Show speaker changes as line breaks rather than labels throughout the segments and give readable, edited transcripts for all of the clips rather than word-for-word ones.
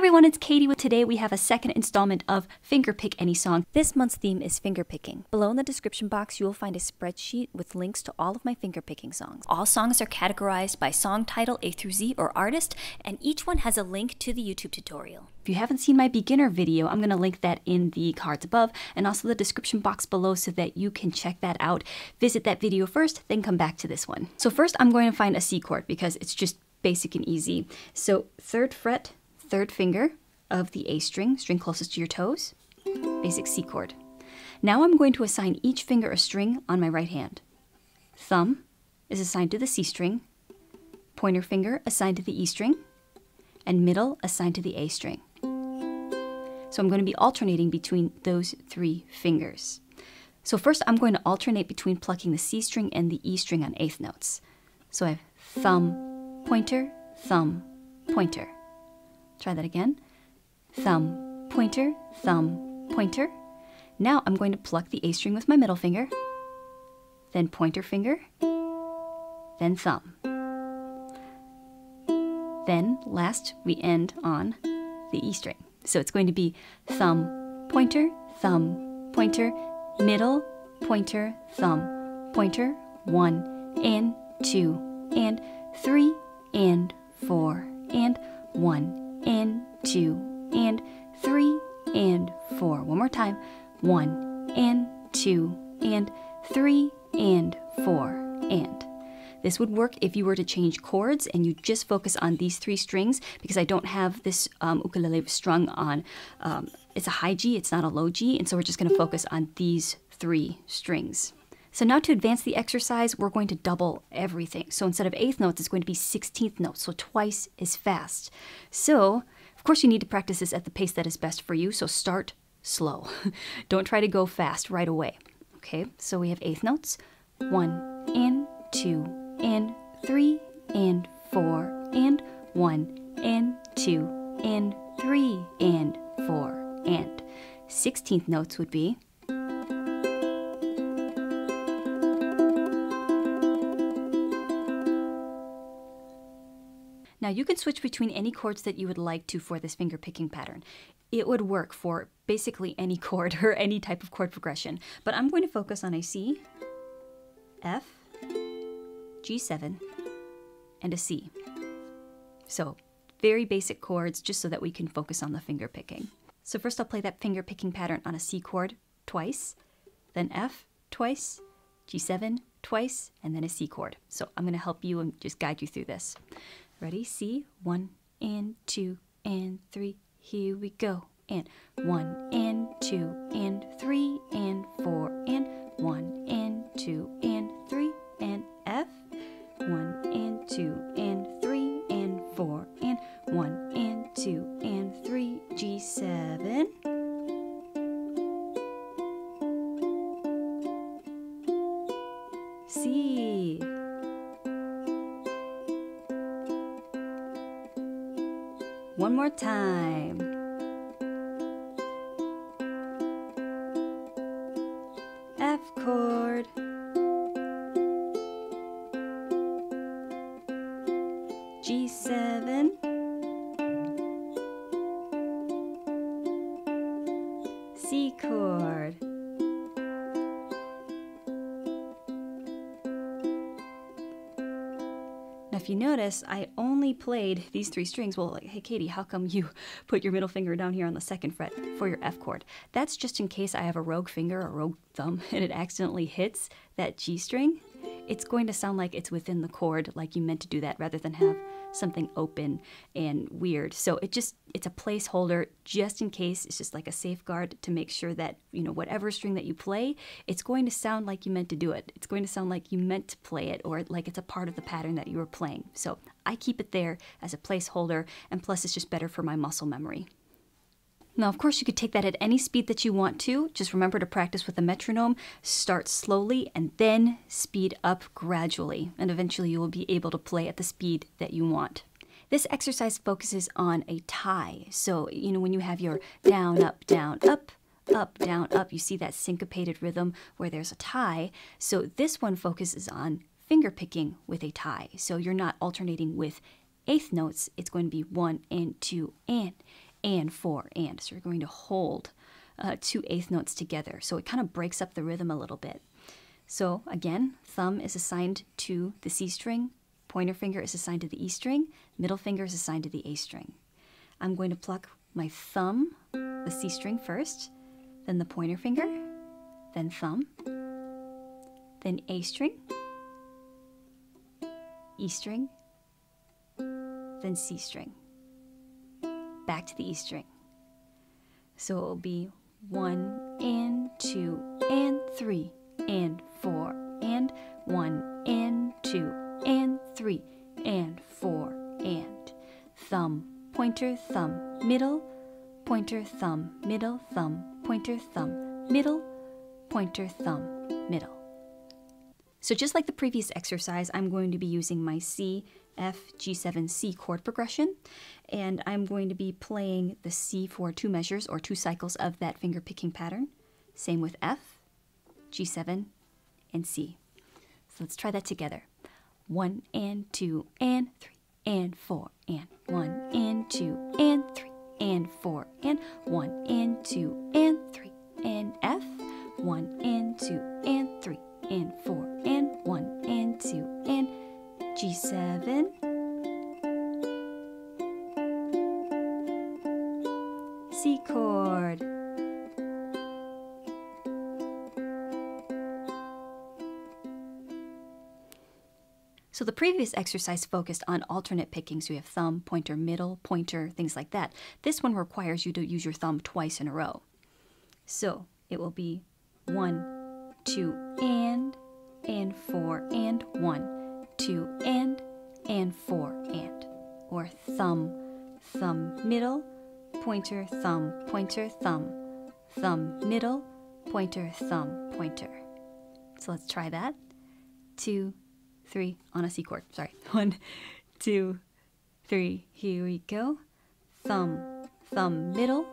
everyone, it's Katie. Today we have a second installment of Fingerpick Any Song. This month's theme is fingerpicking. Below in the description box, you will find a spreadsheet with links to all of my fingerpicking songs. All songs are categorized by song title, A through Z, or artist, and each one has a link to the YouTube tutorial. If you haven't seen my beginner video, I'm going to link that in the cards above and also the description box below so that you can check that out. Visit that video first, then come back to this one. So first I'm going to find a C chord because it's just basic and easy. So 3rd fret, 3rd finger of the A string, string closest to your toes, basic C chord. Now I'm going to assign each finger a string on my right hand. Thumb is assigned to the C string, pointer finger assigned to the E string, and middle assigned to the A string. So I'm going to be alternating between those 3 fingers. So first I'm going to alternate between plucking the C string and the E string on 8th notes. So I have thumb, pointer, thumb, pointer. Try that again. Thumb, pointer, thumb, pointer. Now I'm going to pluck the A string with my middle finger, then pointer finger, then thumb. Then last we end on the E string. So it's going to be thumb, pointer, middle, pointer, thumb, pointer, 1 and 2 and 3 and 4 and 1 and 2 and 3 and 4. One more time. 1 and 2 and 3 and 4 and. This would work if you were to change chords and you just focus on these 3 strings, because I don't have this ukulele strung on, it's a high G, it's not a low G, and so we're just going to focus on these 3 strings. So now to advance the exercise, we're going to double everything. So instead of 8th notes, it's going to be 16th notes, so twice as fast. So, of course, you need to practice this at the pace that is best for you, so start slow. Don't try to go fast right away. Okay, so we have 8th notes, 1 and 2 and 3 and 4 and 1 and 2 and 3 and 4 and. 16th notes would be Now you can switch between any chords that you would like to for this finger picking pattern. It would work for basically any chord or any type of chord progression, but I'm going to focus on a C, F, G7, and a C. So very basic chords just so that we can focus on the finger picking. So first I'll play that finger picking pattern on a C chord twice, then F twice, G7 twice, and then a C chord. So I'm going to help you and just guide you through this. Ready? C, 1 and 2 and 3, here we go. And 1 and 2 and 3 and 4 and 1 and 2 and 3 and F. 1 and 2 and 3 and 4 and 1 and 2 and 3, G7. C. One more time. F chord. G7. C chord. Now if you notice, I only played these 3 strings. Well, like, hey Katie, how come you put your middle finger down here on the 2nd fret for your F chord? That's just in case I have a rogue finger or rogue thumb and it accidentally hits that G string. It's going to sound like it's within the chord, like you meant to do that, rather than have something open and weird. So it's a placeholder just in case. It's just like a safeguard to make sure that, you know, whatever string that you play, it's going to sound like you meant to do it. It's going to sound like you meant to play it, or like it's a part of the pattern that you were playing. So I keep it there as a placeholder, and plus it's just better for my muscle memory. Now, of course, you could take that at any speed that you want to. Just remember to practice with a metronome. Start slowly and then speed up gradually. And eventually you will be able to play at the speed that you want. This exercise focuses on a tie. So, you know, when you have your down, up, down, up, up, down, up, you see that syncopated rhythm where there's a tie. So this one focuses on finger picking with a tie. So you're not alternating with eighth notes. It's going to be 1 and 2 and. and 4 and. So you're going to hold 2 eighth notes together. So it kind of breaks up the rhythm a little bit. So again, thumb is assigned to the C string, pointer finger is assigned to the E string, middle finger is assigned to the A string. I'm going to pluck my thumb, the C string first, then the pointer finger, then thumb, then A string, E string, then C string, back to the E string. So it will be 1 and 2 and 3 and 4 and 1 and 2 and 3 and 4 and thumb, pointer, thumb, middle, pointer, thumb, middle, thumb, pointer, thumb, middle, pointer, thumb, middle. So just like the previous exercise, I'm going to be using my C, F, G7, C chord progression, and I'm going to be playing the C for 2 measures or 2 cycles of that finger picking pattern. Same with F, G7, and C. So let's try that together. 1 and 2 and 3 and 4 and 1 and 2 and 3 and 4 and 1 and 2 and 3 and F, 1 and 2 and 3 and 4 and 1 and 2 and G7, C chord. So the previous exercise focused on alternate picking, so you have thumb, pointer, middle, pointer, things like that. This one requires you to use your thumb twice in a row. So it will be 1, 2, and 4, and 1, 2, and 4, and. Or thumb, thumb, middle, pointer, thumb, thumb, middle, pointer, thumb, pointer. So let's try that. 2, 3 on a C chord. Sorry. 1, 2, 3. Here we go. Thumb, thumb, middle,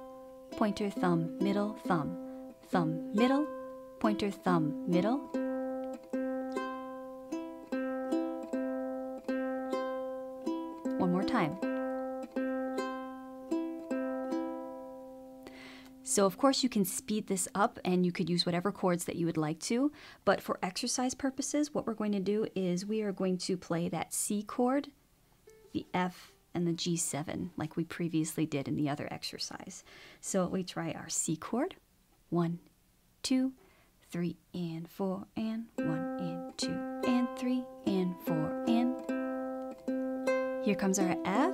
pointer, thumb, middle, thumb, middle, pointer, thumb, middle. One more time. So of course you can speed this up and you could use whatever chords that you would like to, but for exercise purposes, what we're going to do is we are going to play that C chord, the F, and the G7 like we previously did in the other exercise. So we try our C chord. 1, 2, 3, and 4, and 1, and 2, and 3, and 4, and. Here comes our F.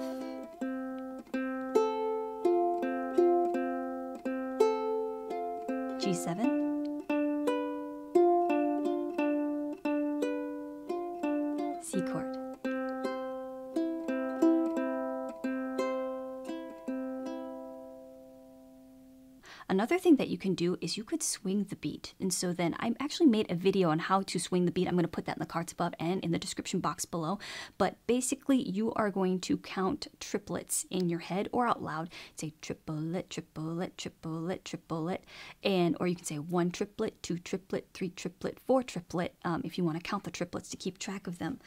G7, C chord. Another thing that you can do is you could swing the beat. And so then I actually made a video on how to swing the beat. I'm going to put that in the cards above and in the description box below. But basically you are going to count triplets in your head or out loud. Say triplet, triplet, triplet, triplet. And or you can say 1 triplet, 2 triplet, 3 triplet, 4 triplet if you want to count the triplets to keep track of them.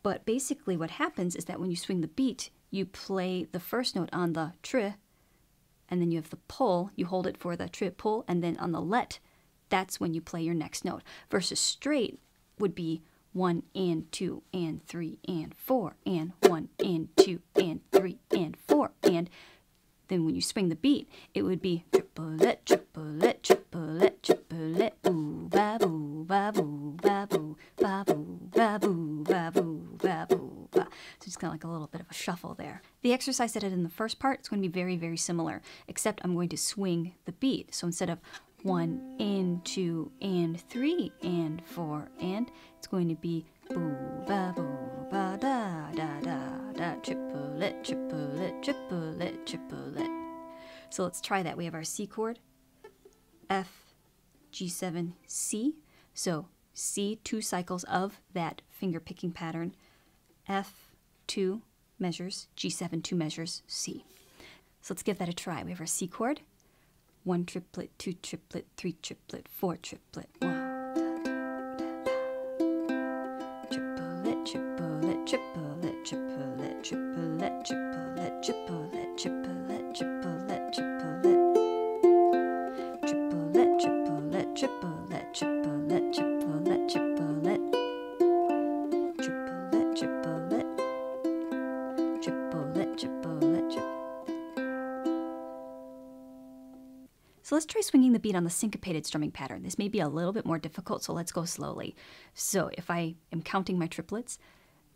But basically what happens is that when you swing the beat, you play the first note on the tri, and then you have the pull, you hold it for the trip pull, and then on the let, that's when you play your next note. Versus straight would be 1 and 2 and 3 and 4 and 1 and 2 and 3 and 4 and. Then when you swing the beat, it would be triplet, triplet, triplet, triplet, ooh, ba boo, ba boo, ba boo, ba boo, ba boo, ba boo, ba boo, ba. So it's kind of like a little bit of a shuffle there. The exercise that I did in the first part, it's going to be very, very similar, except I'm going to swing the beat. So instead of 1 and 2 and 3 and 4 and, it's going to be boo, ba boo, ba da da da da, triplet, triplet, triplet, triplet. So let's try that. We have our C chord, F, G7, C. So C, 2 cycles of that finger picking pattern, F, 2 measures, G7, 2 measures, C. So let's give that a try. We have our C chord, 1 triplet, 2 triplet, 3 triplet, 4 triplet, 1, triplet, triplet, triplet, triplet, triplet, triplet, triplet, triplet, triplet, So let's try swinging the beat on the syncopated strumming pattern. This may be a little bit more difficult, so let's go slowly. So if I am counting my triplets,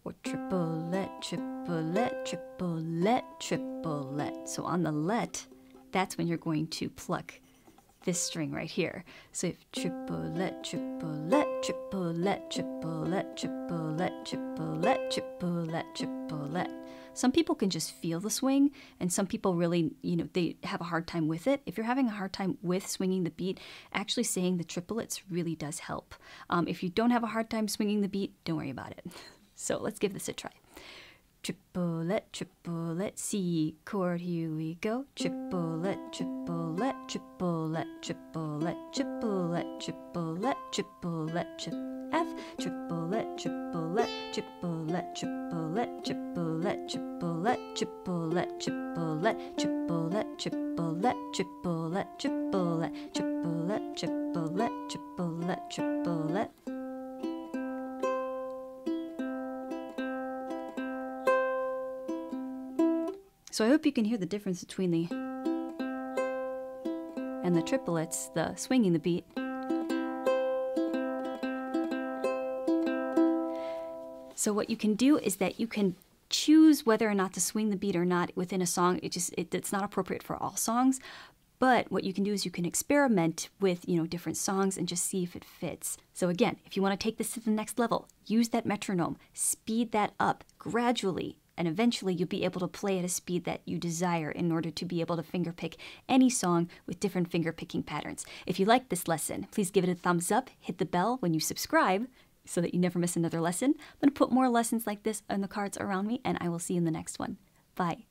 or triplet, triplet, triplet, triplet. So on the let, that's when you're going to pluck this string right here. So if triplet, triplet, triplet, triplet, triplet, triplet, triplet, triplet. Some people can just feel the swing, and some people really, they have a hard time with it. If you're having a hard time with swinging the beat, actually saying the triplets really does help. If you don't have a hard time swinging the beat, don't worry about it. So let's give this a try. Triplet, triplet, C chord, here we go. Triplet, triplet, triplet, triplet, triplet, triplet, triplet, F. Triplet, triplet, triplet, triplet, triplet, triplet, triplet, triplet, triplet, triplet, triplet, triplet, triplet, triplet, triplet, triplet. So I hope you can hear the difference between the and the triplets, the swinging the beat. So what you can do is that you can choose whether or not to swing the beat or not within a song. It's not appropriate for all songs, but what you can do is you can experiment with, different songs and just see if it fits. So again, if you want to take this to the next level, use that metronome, speed that up gradually, and eventually you'll be able to play at a speed that you desire in order to be able to fingerpick any song with different fingerpicking patterns. If you like this lesson, please give it a thumbs up, hit the bell when you subscribe so that you never miss another lesson. I'm going to put more lessons like this on the cards around me, and I will see you in the next one. Bye.